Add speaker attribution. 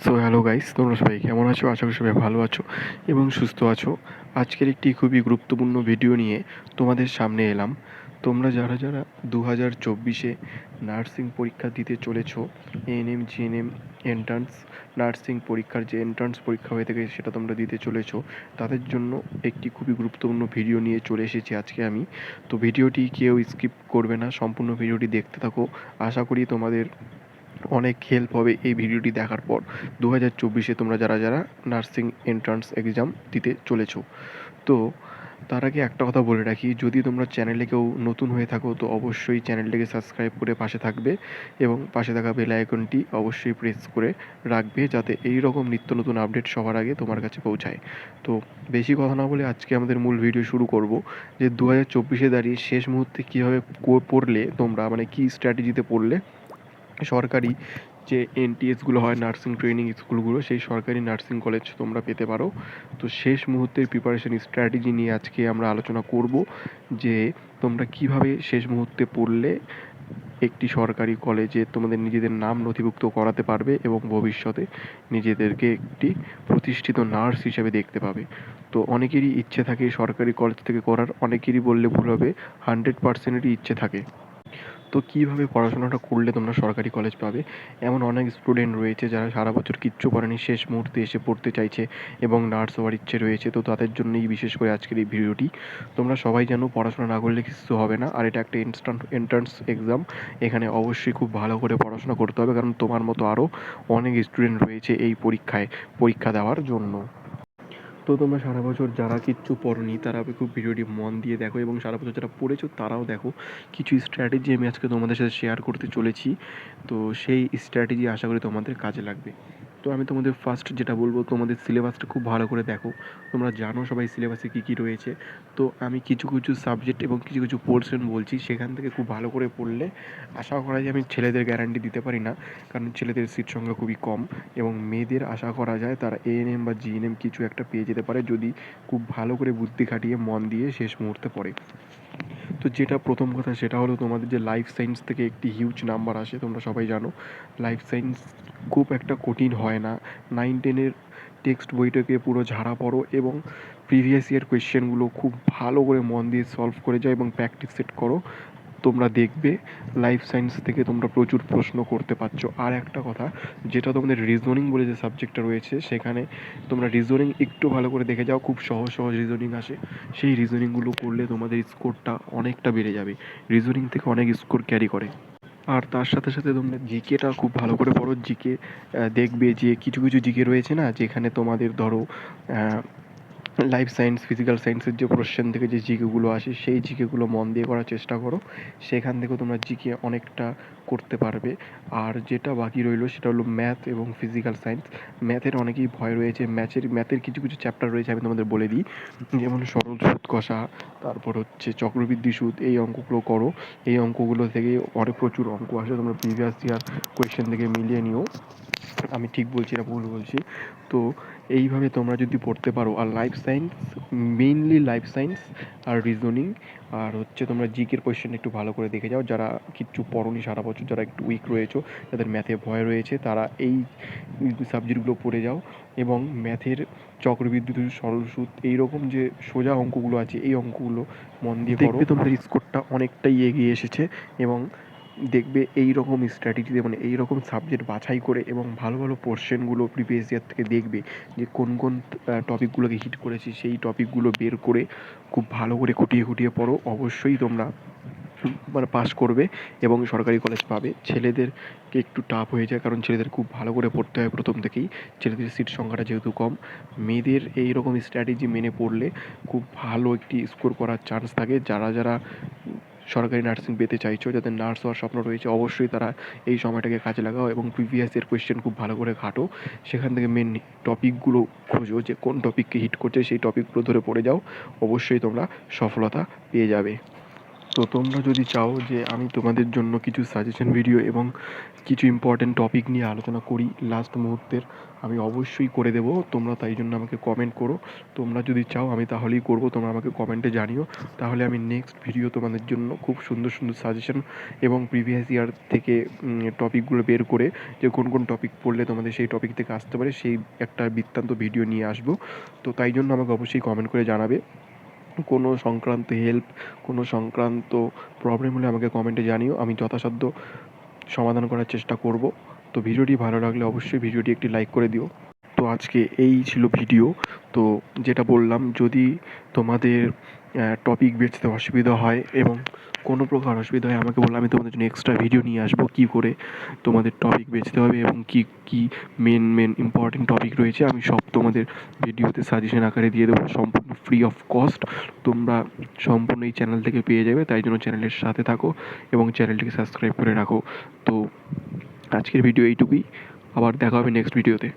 Speaker 1: So hello guys, তোমরা সবাই কেমন আছো? আশা করি সবাই ভালো আছো এবং সুস্থ আছো। আজকের একটি খুবই গুরুত্বপূর্ণ ভিডিও নিয়ে তোমাদের সামনে এলাম। তোমরা যারা যারা 2024-এ নার্সিং পরীক্ষা দিতে চলেছো, এএনএম, জিএনএম, এন্ট্রান্স নার্সিং পরীক্ষার যে এন্ট্রান্স পরীক্ষা হয়ে থাকে সেটা তোমরা দিতে চলেছো, তাদের জন্য একটি খুবই গুরুত্বপূর্ণ ভিডিও নিয়ে চলে এসেছি আজকে আমি। তো ভিডিওটি কেউ স্কিপ করবে না, সম্পূর্ণ ভিডিওটি দেখতে থাকো। আশা করি তোমাদের অনেক হেল্প হবে এই ভিডিওটি দেখার পর। 2024-এ তোমরা যারা যারা নার্সিং এন্ট্রান্স এক্সাম দিতে চলেছো, তো তার আগে একটা কথা বলে রাখি, যদি তোমরা চ্যানেলে কেউ নতুন হয়ে থাকো তো অবশ্যই চ্যানেলটিকে সাবস্ক্রাইব করে পাশে থাকবে এবং পাশে থাকা বেল আইকনটি অবশ্যই প্রেস করে রাখবে, যাতে এই রকম নিত্য নতুন আপডেট সবার আগে তোমার কাছে পৌঁছায়। তো বেশি কথা না বলে আজকে আমাদের মূল ভিডিও শুরু করব, যে 2024-এ দাঁড়িয়ে শেষ মুহূর্তে কীভাবে পড়লে তোমরা, মানে কী স্ট্র্যাটেজিতে পড়লে সরকারি যে এনটিএসগুলো হয়, নার্সিং ট্রেনিং স্কুলগুলো, সেই সরকারি নার্সিং কলেজ তোমরা পেতে পারো। তো শেষ মুহূর্তের প্রিপারেশন স্ট্র্যাটেজি নিয়ে আজকে আমরা আলোচনা করব, যে তোমরা কিভাবে শেষ মুহূর্তে পড়লে একটি সরকারি কলেজে তোমাদের নিজেদের নাম নথিভুক্ত করাতে পারবে এবং ভবিষ্যতে নিজেদেরকে একটি প্রতিষ্ঠিত নার্স হিসেবে দেখতে পাবে। তো অনেকেরই ইচ্ছে থাকে সরকারি কলেজ থেকে করার, অনেকেরই বললে ভুল হবে, 100%-এরই ইচ্ছে থাকে। তো কীভাবে পড়াশোনাটা করলে তোমরা সরকারি কলেজ পাবে? এমন অনেক স্টুডেন্ট রয়েছে যারা সারা বছর কিচ্ছু করেনি, শেষ মুহূর্তে এসে পড়তে চাইছে এবং নার্স হওয়ার ইচ্ছে রয়েছে। তো তাদের জন্যই বিশেষ করে আজকের এই ভিডিওটি। তোমরা সবাই জানো পড়াশোনা না করলে কিছু হবে না, আর এটা একটা এন্ট্রান্স এক্সাম। এখানে অবশ্যই খুব ভালো করে পড়াশোনা করতে হবে, কারণ তোমার মতো আরও অনেক স্টুডেন্ট রয়েছে এই পরীক্ষা দেওয়ার জন্য। তো তোমরা সারা বছর যারা কিচ্ছু পড়োনি তারা খুব ভিডিওটি মন দিয়ে দেখো, এবং সারা বছর যারা পড়েছো তারাও দেখো। কিছু স্ট্র্যাটেজি আমি আজকে তোমাদের সাথে শেয়ার করতে চলেছি, তো সেই স্ট্র্যাটেজি আশা করি তোমাদের কাজে লাগবে। তো আমি তোমাদের ফার্স্ট যেটা বলবো, তোমাদের সিলেবাসটা খুব ভালো করে দেখো। তোমরা জানো সবাই সিলেবাসে কী কী রয়েছে। তো আমি কিছু কিছু সাবজেক্ট এবং কিছু কিছু পোর্শন বলছি, সেখান থেকে খুব ভালো করে পড়লে আশা করা যায়, আমি ছেলেদের গ্যারান্টি দিতে পারি না কারণ ছেলেদের সিট সংখ্যা খুবই কম, এবং মেয়েদের আশা করা যায় তারা এএনএম বা জিএনএম কিছু একটা পেয়ে যেতে পারে, যদি খুব ভালো করে বুদ্ধি খাটিয়ে মন দিয়ে শেষ মুহূর্তে পড়ে। তো যেটা প্রথম কথা সেটা হলো, তোমাদের যে লাইফ সায়েন্স থেকে একটি হিউজ নাম্বার আসে, তোমরা সবাই জানো লাইফ সায়েন্স খুব একটা কঠিন হয় না। 9-10-এর টেক্সট বইটাকে পুরো ঝাড়া পড়ো এবং প্রিভিয়াস ইয়ার কোয়েশ্চেনগুলো খুব ভালো করে মন দিয়ে সলভ করে যাও এবং প্র্যাকটিস সেট করো। তোমরা দেখবে লাইফ সায়েন্স থেকে তোমরা প্রচুর প্রশ্ন করতে পারছো। আর একটা কথা, যেটা তোমাদের রিজনিং বলে যে সাবজেক্টটা রয়েছে, সেখানে তোমরা রিজনিং একটু ভালো করে দেখে যাও, খুব সহজ সহজ রিজনিং আসে। সেই রিজনিংগুলো করলে তোমাদের স্কোরটা অনেকটা বেড়ে যাবে, রিজনিং থেকে অনেক স্কোর ক্যারি করে। আর তার সাথে সাথে তোমরা জিকেটা খুব ভালো করে পড়ো। জিকে দেখবে যে কিছু কিছু জিকে রয়েছে না, যেখানে তোমাদের ধরো লাইফ সায়েন্স, ফিজিক্যাল সায়েন্সের যে কোশ্চেন থেকে যে জিকেগুলো আসে, সেই জিকেগুলো মন দিয়ে করার চেষ্টা করো। সেখান থেকেও তোমরা জিকে অনেকটা করতে পারবে। আর যেটা বাকি রইলো সেটা হলো ম্যাথ এবং ফিজিক্যাল সায়েন্স। ম্যাথের অনেকেই ভয় রয়েছে, ম্যাথের কিছু কিছু চ্যাপ্টার রয়েছে, আমি তোমাদের বলে দিই। যেমন সরল সুদ কষা, তারপর হচ্ছে চক্রবৃদ্ধি সুদ, এই অঙ্কগুলো করো। এই অঙ্কগুলো থেকে অনেক প্রচুর অঙ্ক আসে, তোমরা প্রিভিয়াস ইয়ার কোয়েশ্চেন থেকে মিলিয়ে নিও। আমি ঠিক বলছি না ভুল বলছি। তো এইভাবে তোমরা যদি পড়তে পারো, আর life science, mainly life science আর রিজনিং, আর হচ্ছে তোমরা জিকের কোয়েশ্চেন একটু ভালো করে দেখে যাও। যারা কিচ্ছু পড়োনি সারা বছর, যারা একটু উইক রয়েছো, যাদের ম্যাথে ভয় রয়েছে, তারা এই সাবজেক্টগুলো পড়ে যাও। এবং ম্যাথের চক্রবৃদ্ধি সুদ, সরল সুদ, এইরকম যে সোজা অঙ্কগুলো আছে, এই অঙ্কগুলো মন দিয়ে করো। দেখবে তোমাদের স্কোরটা অনেকটাই এগিয়ে এসেছে। এবং দেখবে এই রকম স্ট্র্যাটেজিতে, মানে এই রকম সাবজেক্ট বাছাই করে এবং ভালো ভালো পোর্শনগুলো প্রিভিয়াস ইয়ার থেকে দেখবে যে কোন কোন টপিকগুলোকে হিট করেছে, সেই টপিকগুলো বের করে খুব ভালো করে খুঁটিয়ে খুঁটিয়ে পড়ো। অবশ্যই তোমরা মানে পাস করবে এবং সরকারি কলেজ পাবে। ছেলেদেরকে একটু টাফ হয়ে যায়, কারণ ছেলেদের খুব ভালো করে পড়তে হয় প্রথম থেকেই, ছেলেদের সিট সংখ্যাটা যেহেতু কম। মেয়েদের এই রকম স্ট্র্যাটেজি মেনে পড়লে খুব ভালো একটি স্কোর করার চান্স থাকে। যারা যারা সরকারি নার্সিং পেতে চাইছো, যাদের নার্স হওয়ার স্বপ্ন রয়েছে, অবশ্যই তারা এই সময়টাকে কাজে লাগাও এবং প্রিভিয়াস ইয়ার কোয়েশ্চেন খুব ভালো করে ঘাটো। সেখান থেকে মেন টপিকগুলো খোঁজো, যে কোন টপিককে হিট করছে, সেই টপিকগুলো ধরে পড়ে যাও। অবশ্যই তোমরা সফলতা পেয়ে যাবে। তো তোমরা যদি চাও যে আমি তোমাদের জন্য কিছু সাজেশন ভিডিও এবং কিছু ইম্পর্টেন্ট টপিক নিয়ে আলোচনা করি লাস্ট মুহূর্তের, আমি অবশ্যই করে দেবো। তোমরা তাই জন্য আমাকে কমেন্ট করো। তোমরা যদি চাও আমি তাহলেই করবো, তোমরা আমাকে কমেন্টে জানিও। তাহলে আমি নেক্সট ভিডিও তোমাদের জন্য খুব সুন্দর সুন্দর সাজেশন এবং প্রিভিয়াস ইয়ার থেকে টপিকগুলো বের করে যে কোন কোন টপিক পড়লে তোমাদের সেই টপিক থেকে আসতে পারে সেই একটা বৃত্তান্ত ভিডিও নিয়ে আসবো। তো তাই জন্য আমাকে অবশ্যই কমেন্ট করে জানাবে। কোনো সংক্রান্ত হেল্প, কোনো সংক্রান্ত প্রবলেম হলে আমাকে কমেন্টে জানিও, আমি যথাসাধ্য সমাধান করার চেষ্টা করব। তো ভিডিওটি ভালো লাগলে অবশ্যই ভিডিওটি একটি লাইক করে দিও। তো আজকে এই ছিল ভিডিও। তো যেটা বললাম, যদি তোমাদের টপিক বেচতে অসুবিধা হয় এবং কোনো প্রকার অসুবিধা হয় আমাকে বললে আমি তোমাদের জন্য এক্সট্রা ভিডিও নিয়ে আসবো কী করে তোমাদের টপিক বেচতে হবে এবং কী কী মেন ইম্পর্টেন্ট টপিক রয়েছে আমি সব তোমাদের ভিডিওতে সাজেশন আকারে দিয়ে দেবো, সম্পূর্ণ ফ্রি অফ কস্ট। তোমরা সম্পূর্ণ এই চ্যানেল থেকে পেয়ে যাবে, তাই জন্য চ্যানেলের সাথে থাকো এবং চ্যানেলটিকে সাবস্ক্রাইব করে রাখো। তো আজকের ভিডিও এইটুকুই, আবার দেখা হবে নেক্সট ভিডিওতে।